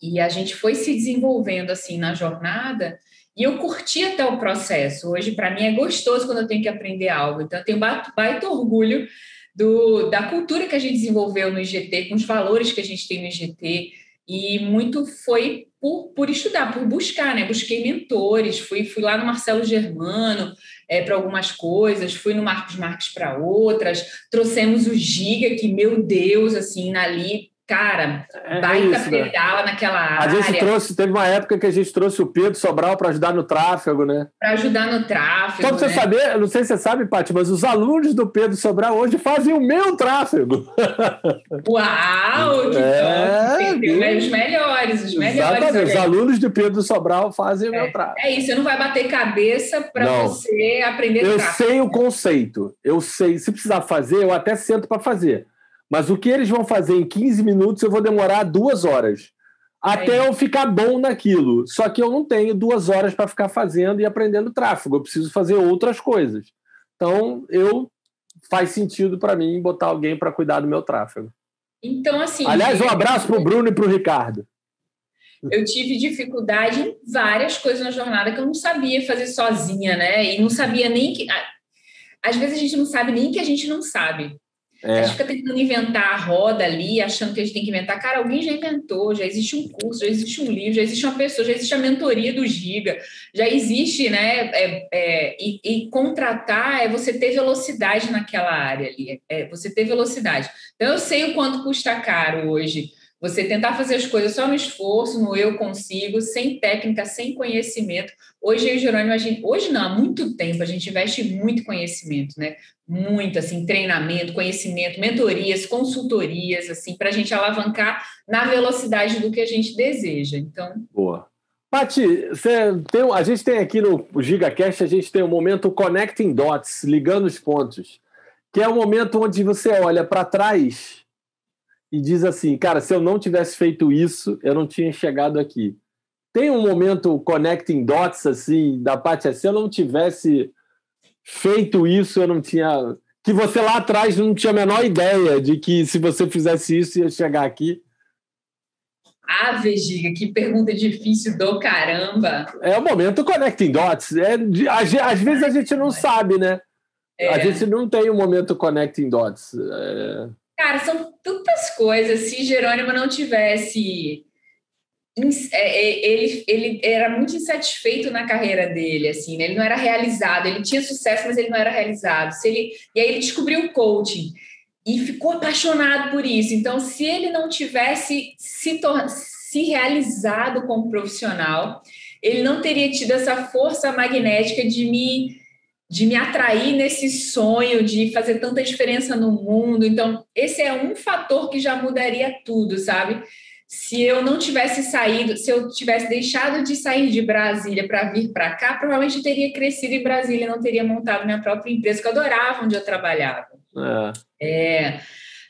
E a gente foi se desenvolvendo assim na jornada e eu curti até o processo. Hoje, para mim, é gostoso quando eu tenho que aprender algo. Então, eu tenho baita orgulho da cultura que a gente desenvolveu no IGT, com os valores que a gente tem no IGT. E muito foi por estudar, por buscar, né? Busquei mentores, fui lá no Marcelo Germano para algumas coisas, fui no Marcos Marques para outras, trouxemos o Giga, que, meu Deus, assim, ali, cara, baita isso, pedala, né? Naquela área. A gente teve uma época que a gente trouxe o Pedro Sobral para ajudar no tráfego, né? Para ajudar no tráfego. Só para você saber, não sei se você sabe, Paty, mas os alunos do Pedro Sobral hoje fazem o meu tráfego. Uau, que top! Os melhores. Exatamente, os alunos de Pedro Sobral fazem o meu tráfego. É isso, você não vai bater cabeça para você aprender tráfego. Eu sei o conceito, eu sei. Se precisar fazer, eu até sento para fazer. Mas o que eles vão fazer em 15 minutos, eu vou demorar 2 horas. Até eu ficar bom naquilo. Só que eu não tenho 2 horas para ficar fazendo e aprendendo tráfego. Eu preciso fazer outras coisas. Então, faz sentido para mim botar alguém para cuidar do meu tráfego. Então, assim... Aliás, um abraço para o Bruno e para o Ricardo. Eu tive dificuldade em várias coisas na jornada que eu não sabia fazer sozinha, né? E não sabia nem que... Às vezes a gente não sabe nem que a gente não sabe. A gente fica tentando inventar a roda ali, achando que a gente tem que inventar. Cara, alguém já inventou, já existe um curso, já existe um livro, já existe uma pessoa, já existe a mentoria do Giga, já existe, né? E contratar é você ter velocidade naquela área ali, você ter velocidade. Então, eu sei o quanto custa caro hoje você tentar fazer as coisas só no esforço, no eu consigo, sem técnica, sem conhecimento. Hoje, eu e o Jerônimo, hoje não, há muito tempo, a gente investe muito conhecimento, né? Muito, assim, treinamento, conhecimento, mentorias, consultorias, assim, para a gente alavancar na velocidade do que a gente deseja. Então... Boa. Paty, a gente tem aqui no GigaCast, a gente tem o momento Connecting Dots, ligando os pontos, que é o momento onde você olha para trás e diz assim, cara, se eu não tivesse feito isso, eu não tinha chegado aqui. Tem um momento Connecting Dots, assim, da Paty, se eu não tivesse feito isso, eu não tinha... Que você lá atrás não tinha a menor ideia de que se você fizesse isso, ia chegar aqui. Ave, Giga, que pergunta difícil do caramba. É o momento Connecting Dots. Às vezes a gente não sabe, né? A gente não tem um momento Connecting Dots. Cara, são tantas coisas. Se Jerônimo não tivesse... Ele era muito insatisfeito na carreira dele, assim, né? Ele não era realizado. Ele tinha sucesso, mas ele não era realizado. E aí ele descobriu o coaching e ficou apaixonado por isso. Então, se ele não tivesse se realizado como profissional, ele não teria tido essa força magnética de me atrair nesse sonho de fazer tanta diferença no mundo. Então, esse é um fator que já mudaria tudo, sabe? Se eu não tivesse saído, se eu tivesse deixado de sair de Brasília para vir para cá, provavelmente eu teria crescido em Brasília, não teria montado minha própria empresa, que eu adorava onde eu trabalhava.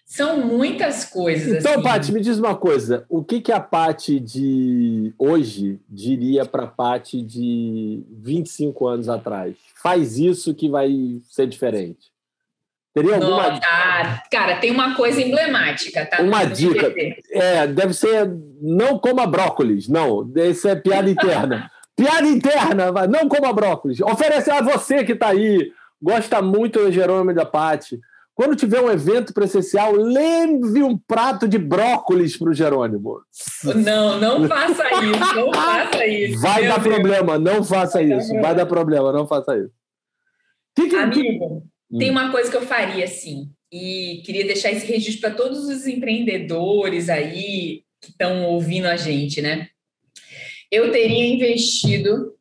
São muitas coisas. Então, assim. Paty, me diz uma coisa. O que a Paty de hoje diria para a Paty de 25 anos atrás? Faz isso que vai ser diferente. Teria alguma... Cara, tem uma coisa emblemática, tá? Uma dica. Deve ser não coma brócolis. Não, isso é piada interna. Piada interna, não coma brócolis. Oferece a você que está aí, gosta muito do Jerônimo e da Paty. Quando tiver um evento presencial, leve um prato de brócolis para o Jerônimo. Não faça isso, não faça isso. Vai dar problema, não faça isso. Vai dar problema, não faça isso. Amigo, tem uma coisa que eu faria, assim, e queria deixar esse registro para todos os empreendedores aí que estão ouvindo a gente, né? Eu teria investido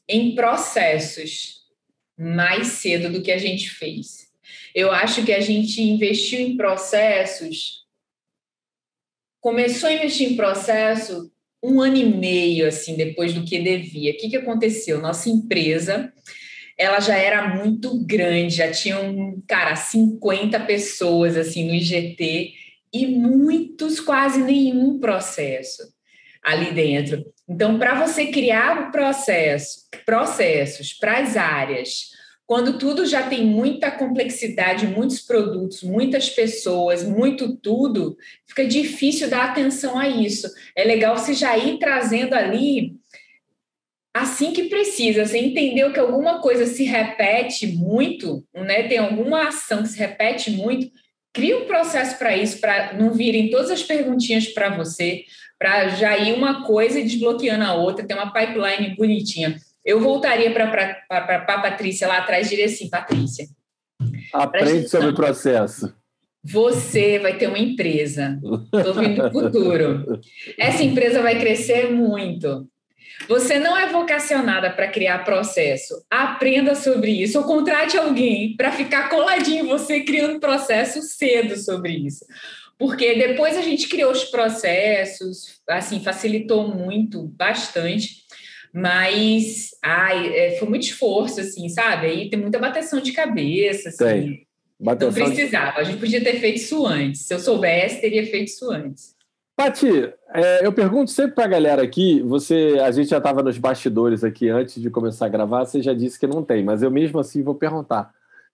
em processos mais cedo do que a gente fez. Eu acho que a gente investiu em processos, começou a investir em processo um ano e meio, assim, depois do que devia. O que aconteceu? Nossa empresa, ela já era muito grande, já tinham, cara, 50 pessoas, assim, no IGT e muitos, quase nenhum processo ali dentro. Então, para você criar o processos para as áreas, quando tudo já tem muita complexidade, muitos produtos, muitas pessoas, muito tudo, fica difícil dar atenção a isso. É legal você já ir trazendo ali assim que precisa. Você entendeu que alguma coisa se repete muito, né? Tem alguma ação que se repete muito, cria um processo para isso, para não virem todas as perguntinhas para você, para já ir uma coisa desbloqueando a outra, tem uma pipeline bonitinha. Eu voltaria para a Patrícia lá atrás e diria assim, Patrícia, aprende sobre o processo. Você vai ter uma empresa. Estou vendo o futuro. Essa empresa vai crescer muito. Você não é vocacionada para criar processo. Aprenda sobre isso ou contrate alguém para ficar coladinho em você criando processo cedo sobre isso. Porque depois a gente criou os processos, assim, facilitou muito, bastante, mas foi muito esforço, assim, sabe? Aí tem muita bateção de cabeça, assim. Tem. Não precisava, a gente podia ter feito isso antes. Se eu soubesse, teria feito isso antes. Pati, eu pergunto sempre para a galera aqui, a gente já estava nos bastidores aqui antes de começar a gravar, você já disse que não tem, mas eu mesmo assim vou perguntar.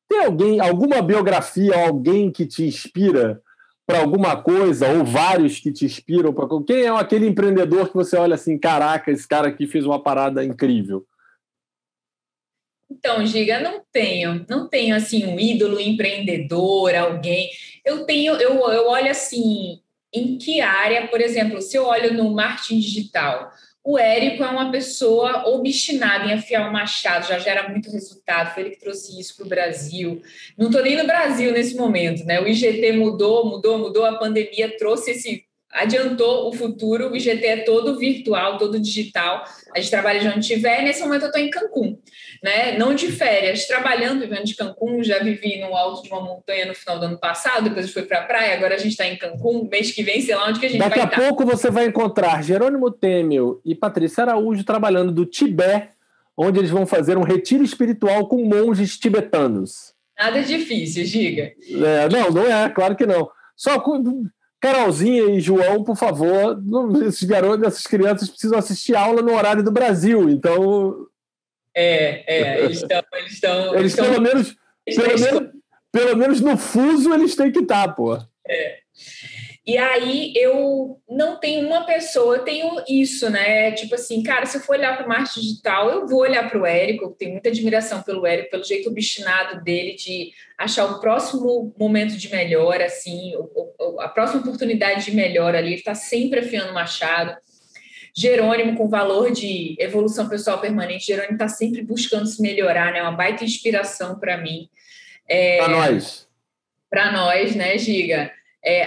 Tem alguma biografia, alguém que te inspira para alguma coisa, ou vários que te inspiram? Quem é aquele empreendedor que você olha assim, caraca, esse cara aqui fez uma parada incrível? Então, Giga, não tenho assim um ídolo empreendedor, alguém. Eu olho assim, em que área, por exemplo, se eu olho no marketing digital, o Érico é uma pessoa obstinada em afiar o machado, já gera muito resultado, foi ele que trouxe isso para o Brasil. Não estou nem no Brasil nesse momento, né? O IGT mudou, a pandemia trouxe adiantou o futuro, o IGT é todo virtual, todo digital, a gente trabalha de onde estiver, e nesse momento eu estou em Cancún, né? Não de férias, trabalhando, vivendo de Cancún, já vivi no alto de uma montanha no final do ano passado, depois eu fui para a praia, agora a gente está em Cancún, mês que vem, sei lá onde que a gente vai estar. Daqui a pouco você vai encontrar Jerônimo Temel e Patrícia Araújo trabalhando do Tibete, onde eles vão fazer um retiro espiritual com monges tibetanos. Nada difícil, Giga. Não é, claro que não. Só Carolzinha e João, por favor, esses garotos, essas crianças precisam assistir aula no horário do Brasil, então... Eles estão pelo menos no fuso eles têm que estar, pô. E aí eu não tenho uma pessoa, eu tenho isso, né? Tipo assim, cara, se eu for olhar para o marketing digital, eu vou olhar para o Érico, eu tenho muita admiração pelo Érico, pelo jeito obstinado dele de achar o próximo momento de melhora, assim, a próxima oportunidade de melhora ali, ele está sempre afiando o machado. Jerônimo, com valor de evolução pessoal permanente, Jerônimo está sempre buscando se melhorar, né? Uma baita inspiração para mim. Para nós. Para nós, né, Giga?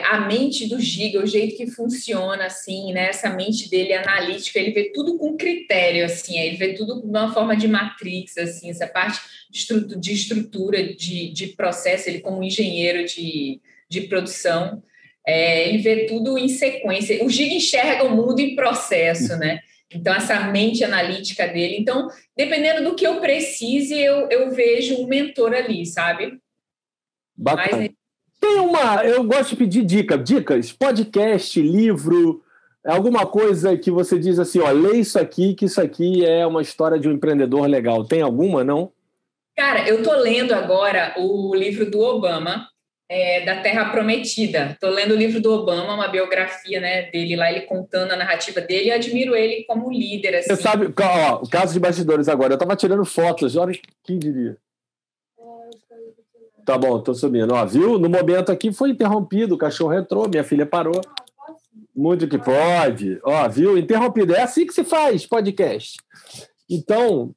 A mente do Giga, o jeito que funciona, assim, né? Essa mente dele analítica, ele vê tudo com critério, assim, ele vê tudo de uma forma de matrix, assim, essa parte de estrutura, de processo, ele como engenheiro de produção, ele vê tudo em sequência. O Giga enxerga o mundo em processo, né? Então, essa mente analítica dele. Então, dependendo do que eu precise, eu vejo um mentor ali, sabe? Bacana. Eu gosto de pedir dicas, podcast, livro, alguma coisa que você diz assim, ó, lê isso aqui, que isso aqui é uma história de um empreendedor legal. Tem alguma, não? Cara, eu tô lendo agora o livro do Obama, da Terra Prometida. Estou lendo o livro do Obama, uma biografia, né, dele lá, ele contando a narrativa dele, e eu admiro ele como líder. Assim. Você sabe, o caso de bastidores agora, eu estava tirando fotos, olha quem diria. Tá bom, estou subindo. Ó, viu? No momento aqui foi interrompido, o cachorro entrou, minha filha parou. Muito que pode. Ó, viu? Interrompido. É assim que se faz podcast. Então,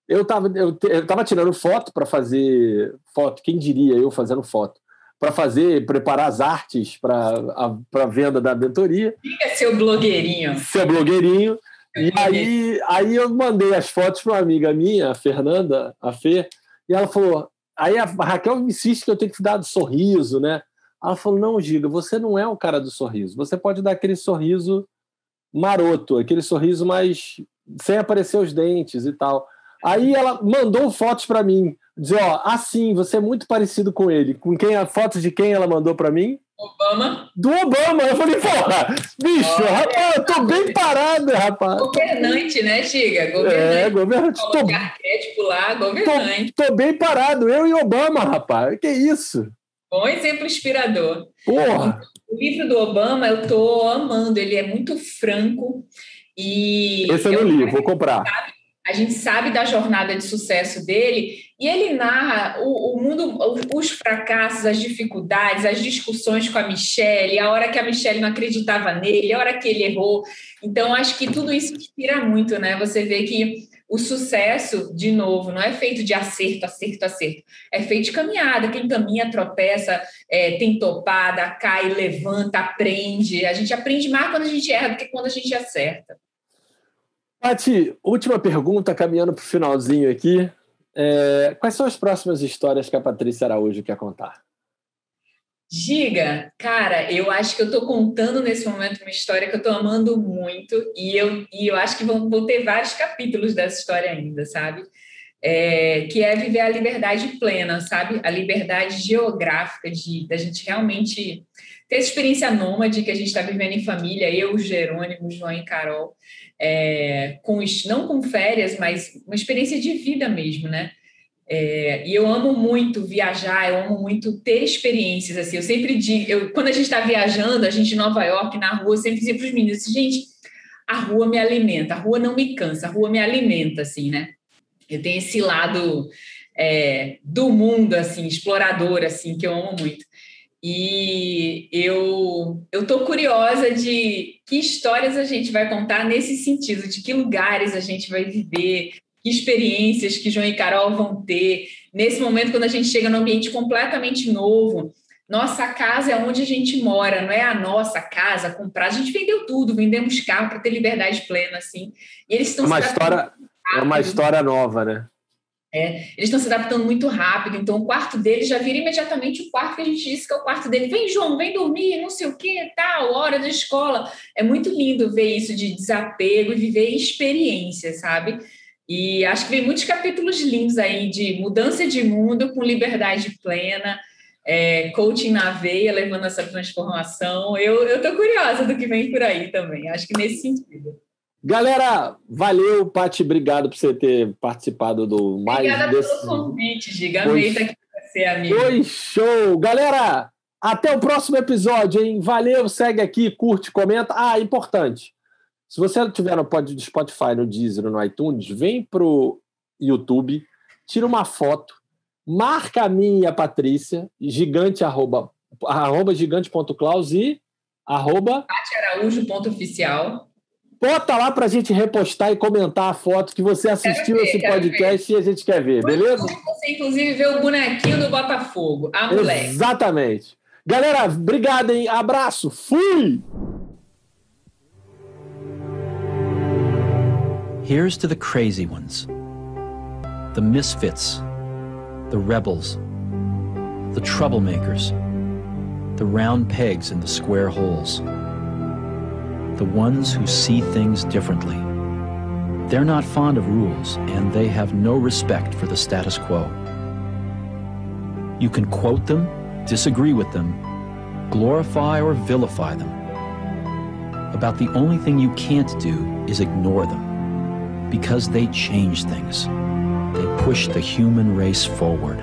eu tava tirando foto para fazer foto, quem diria eu fazendo foto, para preparar as artes para a venda da mentoria. Fica seu blogueirinho. E aí eu mandei as fotos para uma amiga minha, a Fernanda, a Fê, e ela falou, aí a Raquel insiste que eu tenho que dar sorriso, né? Ela falou, não, Giga, você não é o cara do sorriso, você pode dar aquele sorriso maroto, aquele sorriso mais sem aparecer os dentes e tal. Aí ela mandou fotos para mim, dizer, ó, assim, você é muito parecido com ele. Com quem a foto de quem ela mandou para mim? Obama. Do Obama. Eu falei, porra, bicho, rapaz, eu tô bem parado, rapaz. Governante, né, Giga? Governante. Governante. Tô arquétipo lá, governante. Tô bem parado, eu e Obama, rapaz. Que isso? Bom exemplo inspirador. Porra! O livro do Obama eu tô amando, ele é muito franco e... Esse eu não li, vou comprar. A gente sabe da jornada de sucesso dele e ele narra o mundo, os fracassos, as dificuldades, as discussões com a Michelle, a hora que a Michelle não acreditava nele, a hora que ele errou. Então, acho que tudo isso inspira muito, né? Você vê que o sucesso, de novo, não é feito de acerto. É feito de caminhada. Quem caminha, tropeça, tem topada, cai, levanta, aprende. A gente aprende mais quando a gente erra do que quando a gente acerta. Paty, última pergunta, caminhando para o finalzinho aqui. Quais são as próximas histórias que a Patrícia Araújo quer contar? Giga, cara, eu acho que eu estou contando nesse momento uma história que eu estou amando muito e eu acho que vão ter vários capítulos dessa história ainda, sabe? Que é viver a liberdade plena, sabe? A liberdade geográfica da gente realmente ter essa experiência nômade que a gente está vivendo em família, eu, Jerônimo, João e Carol, não com férias, mas uma experiência de vida mesmo, né? E eu amo muito viajar, eu amo muito ter experiências, assim, eu sempre digo, quando a gente está viajando, a gente em Nova York, na rua, eu sempre dizia para os meninos, gente, a rua me alimenta, a rua não me cansa, a rua me alimenta, assim, né? Eu tenho esse lado do mundo, assim, explorador, assim, que eu amo muito. E eu estou curiosa de que histórias a gente vai contar nesse sentido, de que lugares a gente vai viver, que experiências que João e Carol vão ter. Nesse momento, quando a gente chega num ambiente completamente novo, nossa casa é onde a gente mora, não é a nossa casa comprada. A gente vendeu tudo, vendemos carro para ter liberdade plena, assim. E eles estão É uma história nova, né? Eles estão se adaptando muito rápido, então o quarto dele já vira imediatamente o quarto que a gente disse que é o quarto dele. Vem, João, vem dormir, não sei o que, tal, hora da escola. É muito lindo ver isso de desapego e viver experiência, sabe? E acho que vem muitos capítulos lindos aí de mudança de mundo com liberdade plena, coaching na veia, levando essa transformação. Eu tô curiosa do que vem por aí também, acho que nesse sentido. Galera, valeu, Paty, obrigado por você ter participado do mais Obrigada pelo convite, Giga. Amei estar aqui com você, amigo. Foi show! Galera, até o próximo episódio, hein? Valeu, segue aqui, curte, comenta. Importante, se você estiver no Spotify, no Deezer, no iTunes, vem pro YouTube, tira uma foto, marca a minha e a Patrícia, gigante, arroba gigante.claus e @patiaraújo.oficial. Bota lá pra gente repostar e comentar a foto que você assistiu esse podcast e a gente quer ver, beleza? Você, inclusive, vê o bonequinho do Botafogo, a moleque. Exatamente. Galera, obrigado, hein? Abraço. Fui! Here's to the crazy ones, the misfits, the rebels, the troublemakers, the round pegs in the square holes. The ones who see things differently. They're not fond of rules, and they have no respect for the status quo. You can quote them, disagree with them, glorify or vilify them. About the only thing you can't do is ignore them, because they change things. They push the human race forward.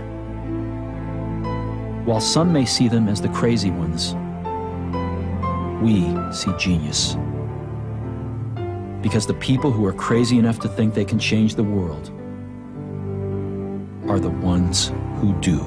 While some may see them as the crazy ones, we see genius. Because the people who are crazy enough to think they can change the world are the ones who do.